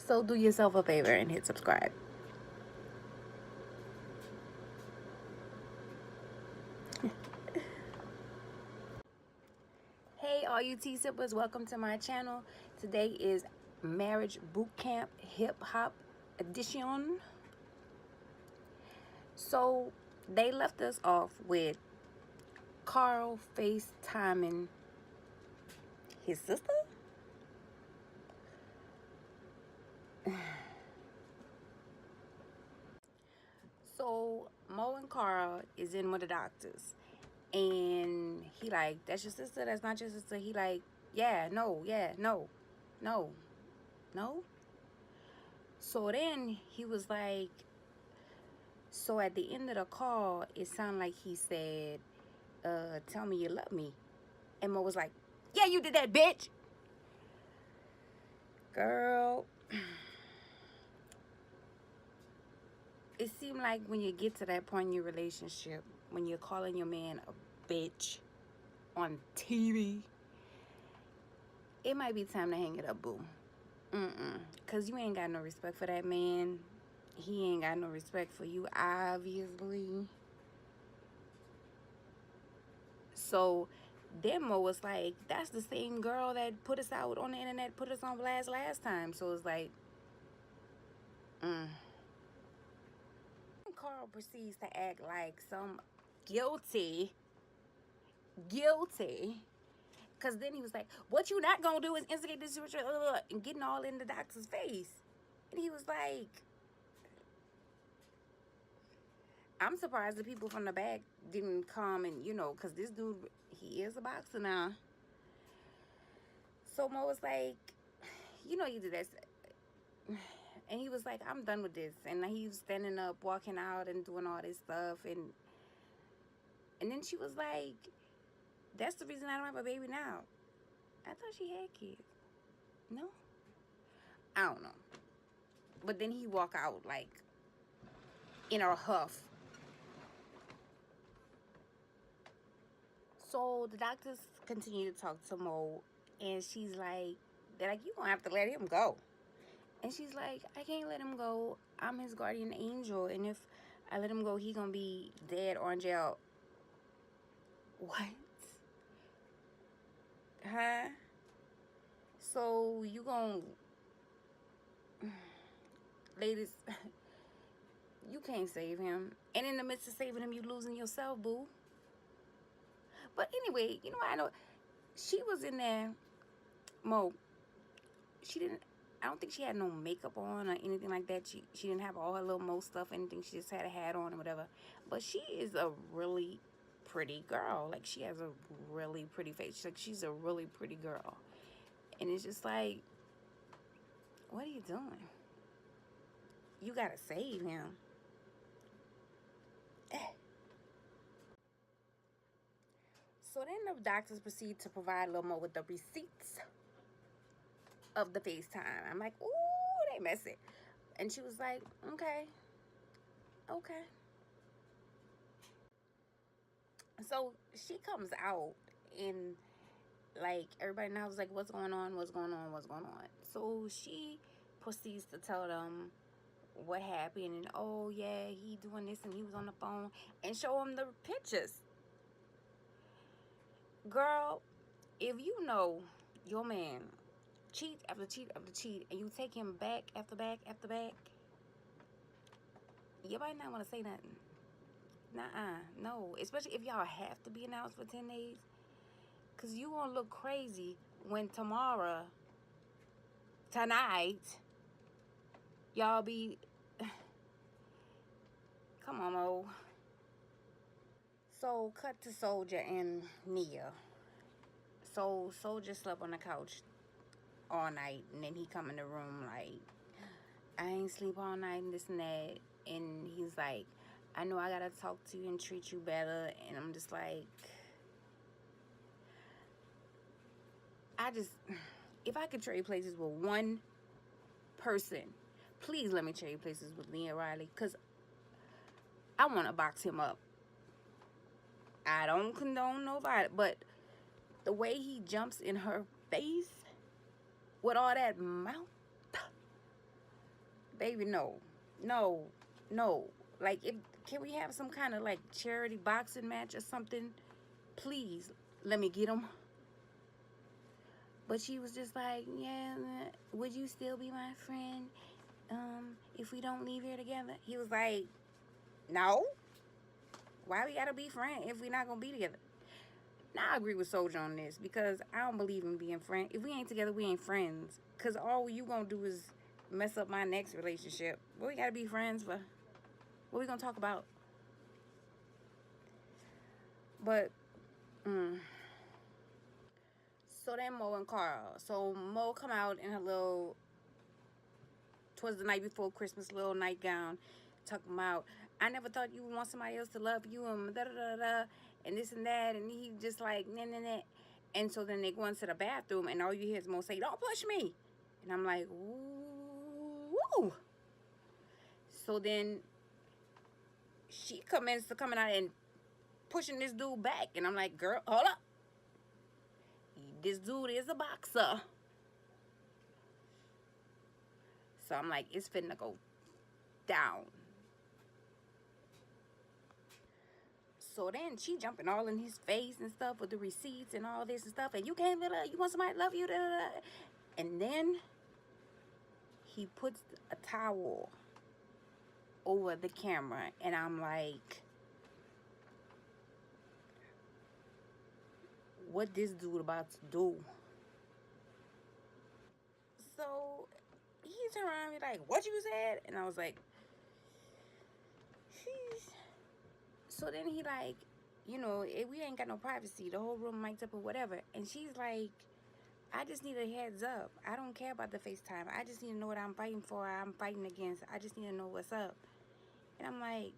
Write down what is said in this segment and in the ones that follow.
So do yourself a favor and hit subscribe. Hey all you tea sippers, welcome to my channel. Today is marriage boot camp hip hop edition. So they left us off with Carl FaceTiming his sister. So Mo and Carl is in with the doctors, and he like, that's your sister? That's not your sister? He like, yeah, no. So then he was like, so at the end of the call, it sounded like he said, tell me you love me. And Mo was like, yeah, you did that, bitch. Girl, it seemed like when you get to that point in your relationship, when you're calling your man a bitch on TV, it might be time to hang it up, boo. Because you ain't got no respect for that man. He ain't got no respect for you, obviously. So Demo was like, that's the same girl that put us out on the internet, put us on blast last time. So it's like, Carl proceeds to act like some guilty. Because then he was like, what you not going to do is instigate this and getting all in the doctor's face. And he was like, I'm surprised the people from the back didn't come and, because this dude, he is a boxer now. So Mo was like, you did that. And he was like, I'm done with this. And he was standing up, walking out and doing all this stuff. And then she was like, that's the reason I don't have a baby now. I thought she had kids. No? I don't know. But then he walk out like in a huff. So the doctors continue to talk to Mo, and she's like, they're like, you gonna have to let him go. And she's like, I can't let him go. I'm his guardian angel, and if I let him go, he gonna be dead or in jail. What? Huh? So you gonna, ladies, you can't save him. And in the midst of saving him, you losing yourself, boo. But anyway, I know she was in there, Mo. I don't think she had no makeup on or anything like that. She didn't have all her little Mo stuff, anything. She just had a hat on or whatever. But she is a really pretty girl. Like, she has a really pretty face. Like, she's a really pretty girl. And it's just like, what are you doing? You gotta save him. So then the doctors proceed to provide Lil Mo with the receipts of the FaceTime. I'm like, ooh, they messy. And she was like, okay. So she comes out and like everybody now was like, what's going on? So she proceeds to tell them what happened, and oh yeah, he doing this and he was on the phone, and show them the pictures. Girl, if you know your man cheat after cheat after cheat, and you take him back after back after back, you might not want to say nothing. No, especially if y'all have to be in the house for 10 days, because you gonna look crazy when tonight, y'all be, come on, Mo. So, cut to Soldier and Nia. So, Soldier slept on the couch all night, and then he come in the room like, I ain't sleep all night and this and that. And he's like, I know I gotta talk to you and treat you better. And I'm just like, if I could trade places with one person, please let me trade places with Leah Riley, because I want to box him up. I don't condone nobody, but the way he jumps in her face with all that mouth, Baby, no. No. No. Like, if can we have some kind of like charity boxing match or something? Please, let me get him. But she was just like, yeah, would you still be my friend if we don't leave here together? He was like, no. Why we gotta be friends if we're not gonna be together? Now I agree with Soldier on this because I don't believe in being friends. If we ain't together, we ain't friends. Cause all you gonna do is mess up my next relationship. What we gotta be friends for? What we gonna talk about? But so then Mo and Carl. So Mo come out in her little, towards the night before Christmas, little nightgown, talking about, I never thought you would want somebody else to love you and da da da da and this and that, and he just like nah nah nah. And so then they go into the bathroom and all you hear is Mo say, don't push me. And I'm like, ooh. So then she commences to coming out and pushing this dude back. And I'm like, girl, hold up. This dude is a boxer. So I'm like, it's finna go down. So then she jumping all in his face and stuff with the receipts and all this and stuff. And you can't let her, you want somebody to love you. Da, da, da. And then he puts a towel over the camera. And I'm like, what this dude about to do? So he turned around and be like, what you said? And I was like, sheesh. So then he like, you know, we ain't got no privacy. The whole room mic'd up or whatever. And she's like, I just need a heads up. I don't care about the FaceTime. I just need to know what I'm fighting for. I'm fighting against. I just need to know what's up. And I'm like,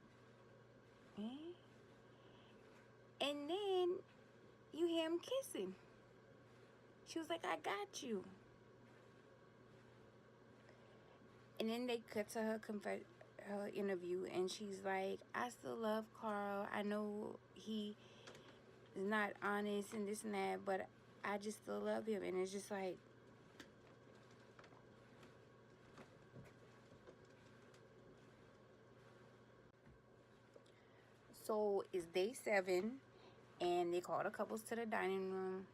eh? And then you hear him kissing. She was like, I got you. And then they cut to her interview, and she's like, I still love Carl. I know he is not honest and this and that, but I just still love him. And it's just like, so it's day 7, and they called the couples to the dining room.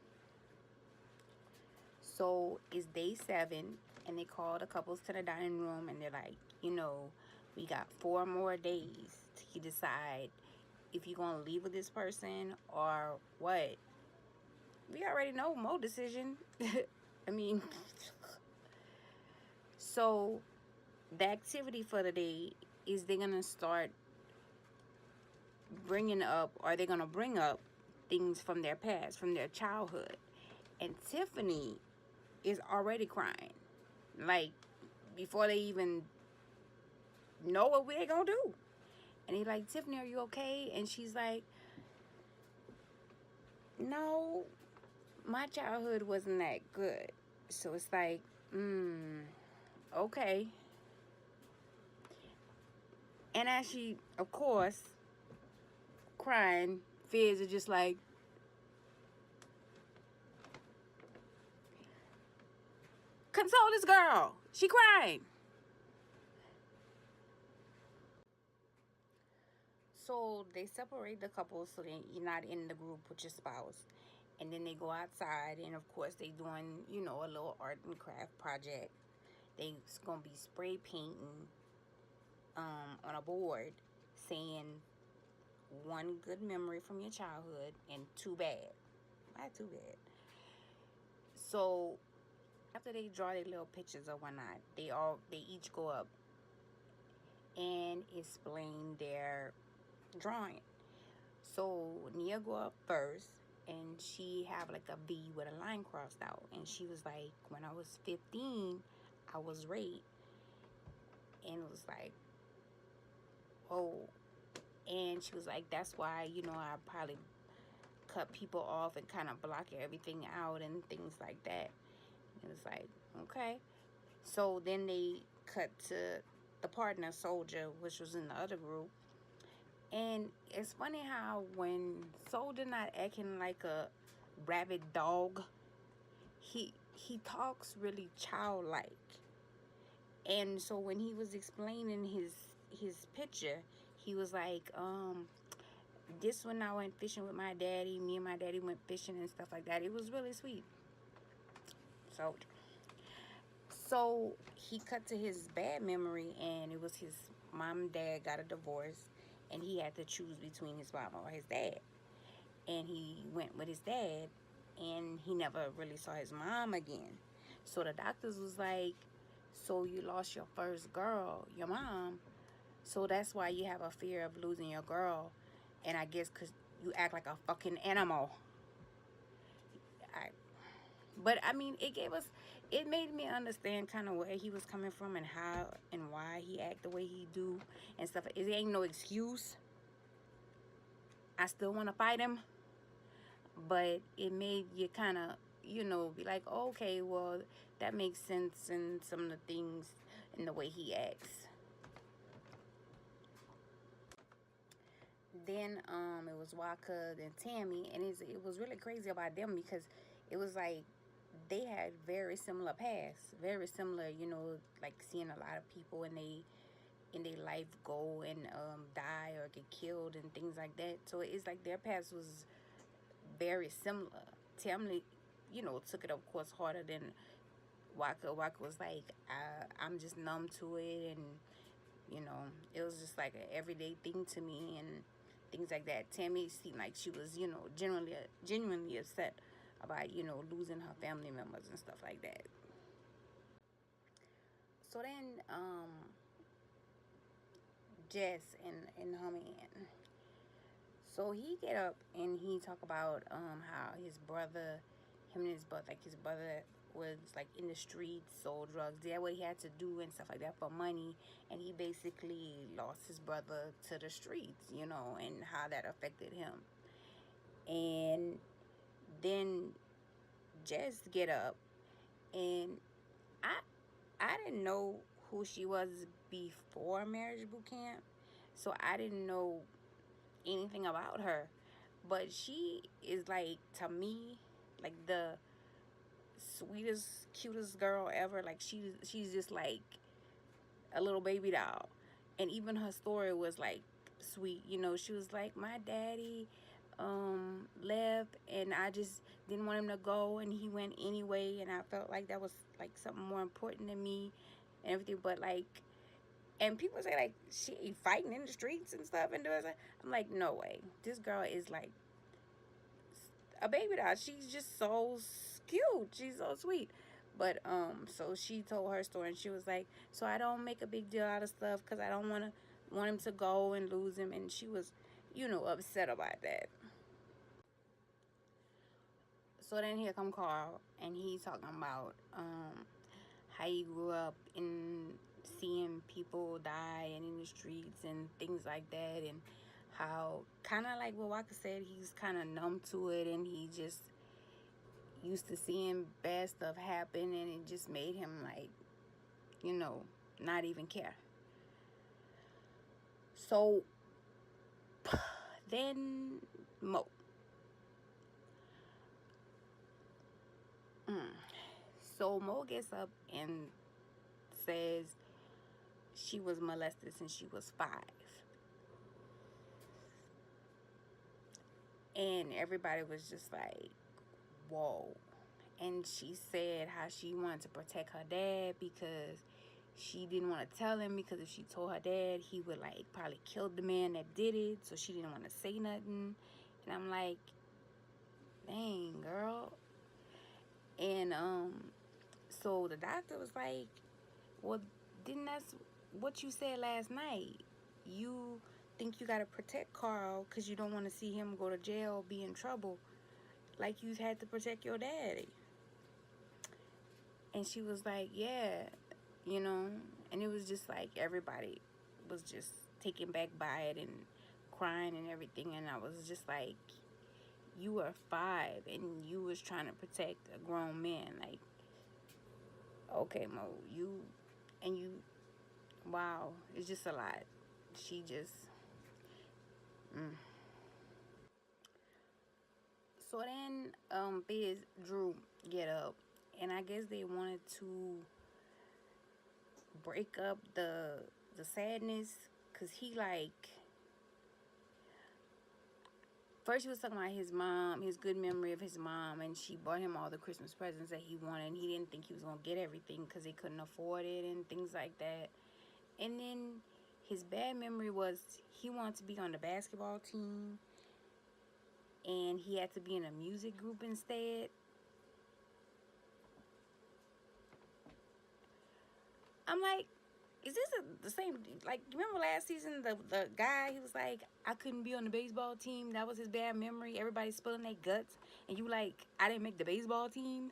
So it's day 7, and they called the couples to the dining room, and they're like, you know, we got 4 more days to decide if you're going to leave with this person or what. We already know Mo's decision. I mean, so the activity for the day is they're going to start bringing up, or they're going to bring up things from their past, from their childhood. And Tiffany is already crying. Like, before they even know what they're going to do. And he's like, Tiffany, are you okay? And she's like, no, my childhood wasn't that good. So it's like, okay. And as she, of course, crying, Fizz is just like, console this girl. She crying. So they separate the couples so that you're not in the group with your spouse. And then they go outside, and of course they doing, you know, a little art and craft project. They's gonna be spray painting on a board saying 1 good memory from your childhood and 2 bad. Why 2 bad? So after they draw their little pictures or whatnot, they each go up and explain their drawing. So Nia go up first, and she have like a V with a line crossed out, and she was like, when I was 15, I was raped. And it was like, oh. And she was like, that's why, you know, I probably cut people off and kind of block everything out and things like that. And it's like, okay. So then they cut to the partner, Soldier, which was in the other group. And it's funny how when Soldier not acting like a rabid dog, he talks really childlike. And so when he was explaining his picture, he was like, this when I went fishing with my daddy, me and my daddy went fishing and stuff like that. It was really sweet. So he cut to his bad memory, and it was his mom and dad got a divorce, and he had to choose between his mom or his dad. And he went with his dad, and he never really saw his mom again. So the doctors was like, so you lost your first girl, your mom, so that's why you have a fear of losing your girl. And I guess because you act like a fucking animal. But I mean, it made me understand kind of where he was coming from and how and why he act the way he do and stuff. It ain't no excuse. I still want to fight him, but it made you kind of, be like, okay, well, that makes sense in some of the things and the way he acts. Then it was Waka, then Tammy, and it was really crazy about them because it was like they had very similar paths, very similar, like seeing a lot of people in their life go and die or get killed and things like that. So it's like their paths was very similar. Tammy, took it of course harder than Waka. Waka was like, I'm just numb to it, and it was just like an everyday thing to me and things like that. Tammy seemed like she was, genuinely upset about, losing her family members and stuff like that. So then, Jess and her man. So he get up and he talk about how his brother, him and his brother, like his brother was like in the streets, sold drugs, did what he had to do and stuff like that for money, and he basically lost his brother to the streets, and how that affected him. And then Jess get up, and I I didn't know who she was before marriage boot camp, so I didn't know anything about her, but she is like, to me, like the sweetest, cutest girl ever. Like she's just like a little baby doll, and even her story was like sweet. She was like, my daddy left, and I just didn't want him to go, and he went anyway, and I felt like that was like something more important than me and everything. But like, and people say like she fighting in the streets and stuff and doing that. I'm like, no way. This girl is like a baby doll. She's just so cute. She's so sweet. But so she told her story, and she was like, so I don't make a big deal out of stuff because I don't want him to go and lose him. And she was, upset about that. So then here come Carl, and he's talking about how he grew up in seeing people die and in the streets and things like that, and how kind of like what Waka said, he's kind of numb to it, and he just used to seeing bad stuff happen, and it just made him like, not even care. So then Mo. So Mo gets up and says she was molested since she was 5. And everybody was just like, whoa. And she said how she wanted to protect her dad because she didn't want to tell him, because if she told her dad, he would like probably kill the man that did it. So she didn't want to say nothing. And I'm like, dang, girl. And so the doctor was like, well, didn't that's what you said last night? You think you gotta protect Carl because you don't want to see him go to jail, be in trouble, like you had to protect your daddy. And she was like, yeah, and it was just like everybody was just taken back by it and crying and everything. And I was just like, you were 5 and you was trying to protect a grown man. Like, okay, Mo, wow, it's just a lot. She just, So then, Drew get up, and I guess they wanted to break up the sadness, because he, like, first he was talking about his mom, his good memory of his mom, and she bought him all the Christmas presents that he wanted, and he didn't think he was going to get everything because he couldn't afford it and things like that. And then his bad memory was he wanted to be on the basketball team, and he had to be in a music group instead. I'm like, is this the same? Like, remember last season, the guy, he was like, I couldn't be on the baseball team. That was his bad memory. Everybody's spilling their guts. And you like, I didn't make the baseball team?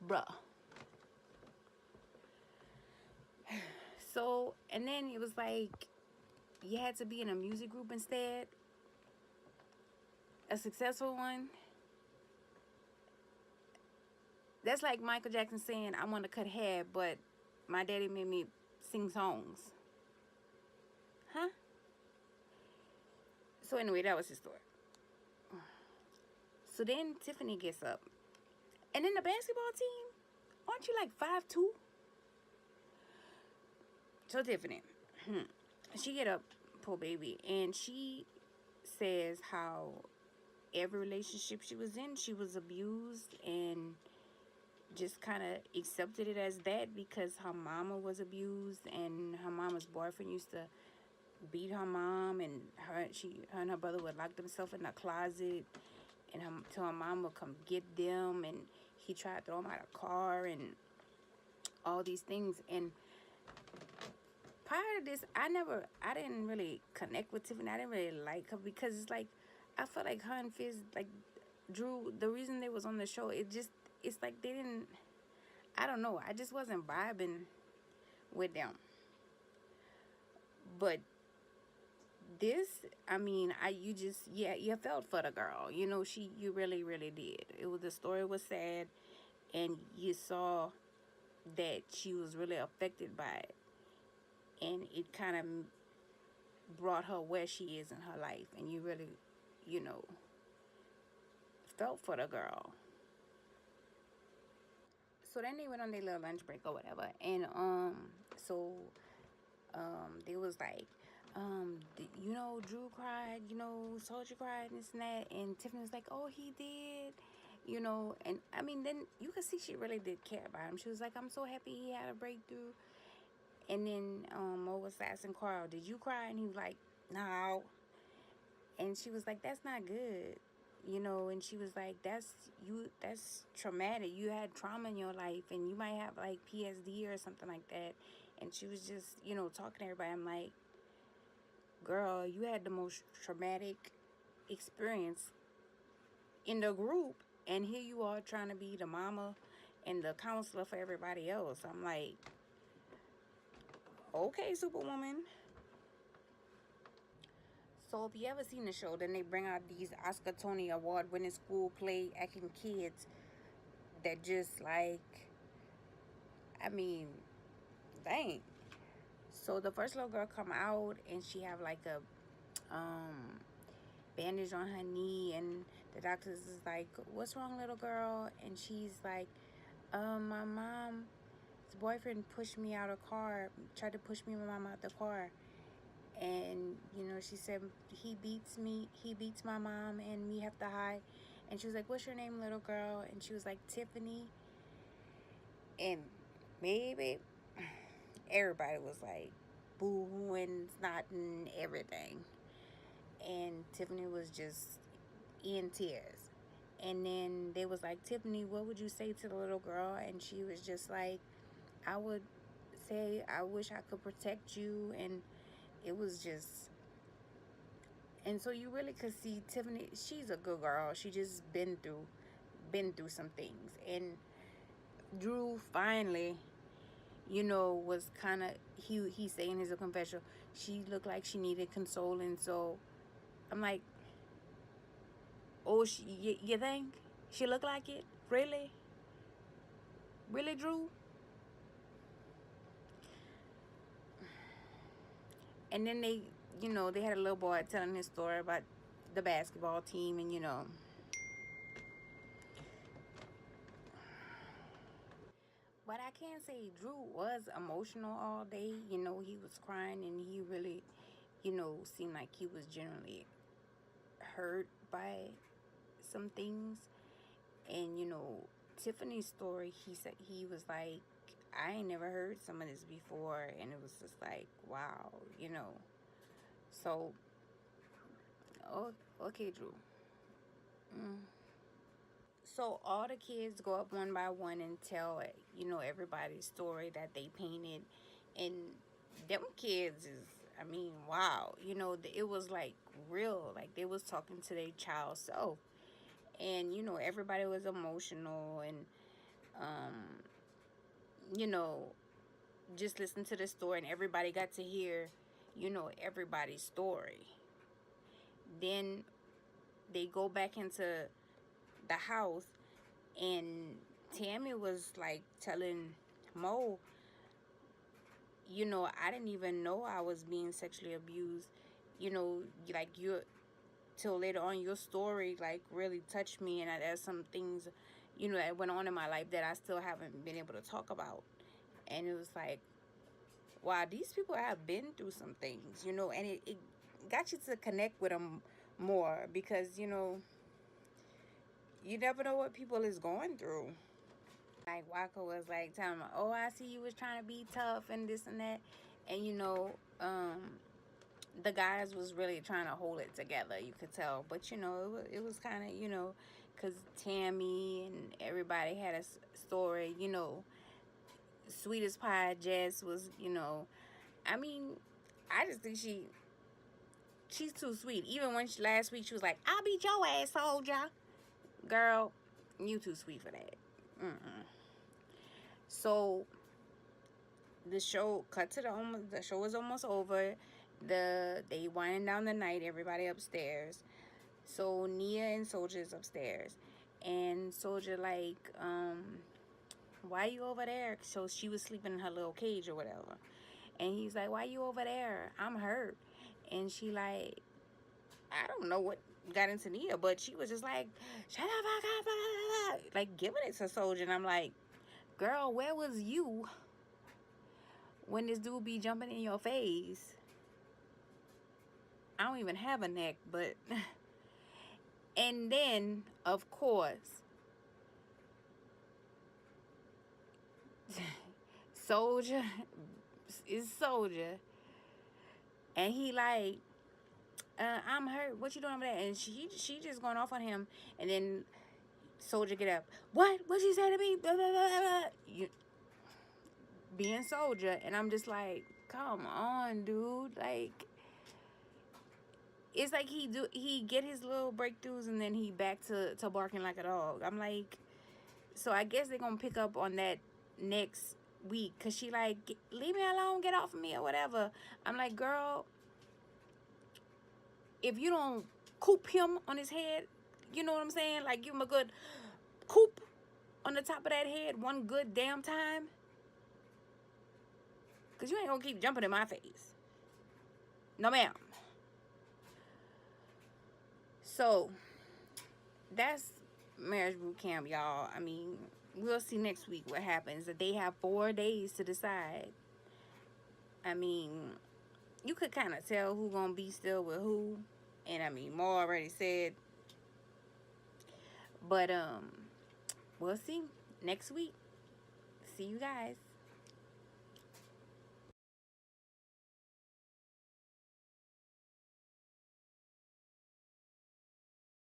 Bruh. So, and then it was like, you had to be in a music group instead. A successful one. That's like Michael Jackson saying, I want to cut hair, but my daddy made me sing songs. Huh? So anyway, that was his story. So then Tiffany gets up. And in the basketball team, aren't you like 5'2"? So Tiffany, she get up, poor baby, and she says how every relationship she was in, she was abused, and just kind of accepted it as that because her mama was abused, and her mama's boyfriend used to beat her mom, and her and her brother would lock themselves in the closet, and till her mom would come get them, and he tried to throw them out of the car and all these things. And prior to this, I didn't really connect with Tiffany. I didn't really like her because it's like, I felt like her and Fizz, like Drew, the reason they was on the show, it's like they didn't, I don't know, I just wasn't vibing with them. But this, I mean, you felt for the girl, you know, you really, really did. The story was sad, and you saw that she was really affected by it, and it kind of brought her where she is in her life, and you really, you know, felt for the girl. So then they went on their little lunch break or whatever, and so they was like, you know, Drew cried, you know, Soldier cried, and this and that, and Tiffany was like, oh, he did, you know. And I mean, then you could see she really did care about him. She was like, I'm so happy he had a breakthrough. And then Mo was asking Carl, did you cry? And he was like, no. And she was like, that's not good, you know. And she was like, that's traumatic. You had trauma in your life, and you might have like PSD or something like that. And she was just, you know, talking to everybody. I'm like, girl, you had the most traumatic experience in the group, and here you are trying to be the mama and the counselor for everybody else. I'm like, okay, Superwoman. So if you ever seen the show, then they bring out these Oscar Tony Award winning school play acting kids that just like, I mean, dang. So the first little girl come out, and she have like a bandage on her knee, and the doctors is like, what's wrong, little girl? And she's like, my mom's boyfriend pushed me out of the car, tried to push me and my mom out the car. And, you know, she said, he beats my mom, and we have to hide. And she was like, what's your name, little girl? And she was like, Tiffany. And baby, everybody was like boo-hooing, snotting, everything. And Tiffany was just in tears. And then they was like, Tiffany, what would you say to the little girl? And she was just like, I would say, I wish I could protect you. And it was just, and so you really could see Tiffany, she's a good girl. She just been through some things. And Drew finally, you know, was kind of, he saying his confession, she looked like she needed consoling. So I'm like, oh, you think she looked like it? Really? Really, Drew? And then they, you know, they had a little boy telling his story about the basketball team, and, you know, But I can say Drew was emotional all day. You know, he was crying and he really, you know, seemed like he was generally hurt by some things. And, you know, Tiffany's story, he said he was like, I ain't never heard some of this before. And it was just like, wow, you know. So, oh, okay, Drew. Mm. So all the kids go up one by one and tell, you know, everybody's story that they painted. And them kids is, I mean, wow. You know, it was like real. Like they was talking to their child self. And, you know, everybody was emotional. And, you know, just listen to the story. And everybody got to hear, you know, everybody's story. Then they go back into the house. And Tammy was like telling Mo, you know, I didn't even know I was being sexually abused. You know, like till later on, your story like really touched me, and there's some things, you know, that went on in my life that I still haven't been able to talk about. And it was like, wow, these people have been through some things, you know, and it got you to connect with them more, because, you know, you never know what people is going through. Like Waka was like telling me, oh, I see you was trying to be tough and this and that. And, you know, the guys was really trying to hold it together, you could tell. But, you know, it was kind of, you know, because Tammy and everybody had a story, you know. Sweetest Pie Jess was, you know, I mean, I just think she's too sweet. Even when last week she was like, I'll beat your ass, soldier. Girl, you too sweet for that. Mm-mm. So the show cut to the show is almost over. They winding down the night, everybody upstairs. So Nia and Soldier's upstairs. And Soldier like, why you over there? So she was sleeping in her little cage or whatever. And he's like, why you over there? I'm hurt. And she like, I don't know what got into Nia, but she was just like, shut up, blah, blah, blah, blah, like giving it to Soldier. And I'm like, girl, where was you when this dude be jumping in your face? I don't even have a neck, but and then of course Soldier is Soldier, and he like, I'm hurt, what you doing over there? And she just going off on him. And then Soldier get up, what you say to me, blah, blah, blah, blah. You being Soldier. And I'm just like, come on, dude. Like, it's like he get his little breakthroughs and then he back to barking like a dog. I'm like, so I guess they're gonna pick up on that next week, because she like, leave me alone, get off of me or whatever. I'm like, girl, if you don't coop him on his head, you know what I'm saying, like give him a good coop on the top of that head one good damn time, because you ain't gonna keep jumping in my face. No ma'am. So that's marriage boot camp, y'all. I mean, we'll see next week what happens. They have 4 days to decide. I mean, you could kind of tell who gonna be still with who. And I mean, Mo already said. But we'll see next week. See you guys.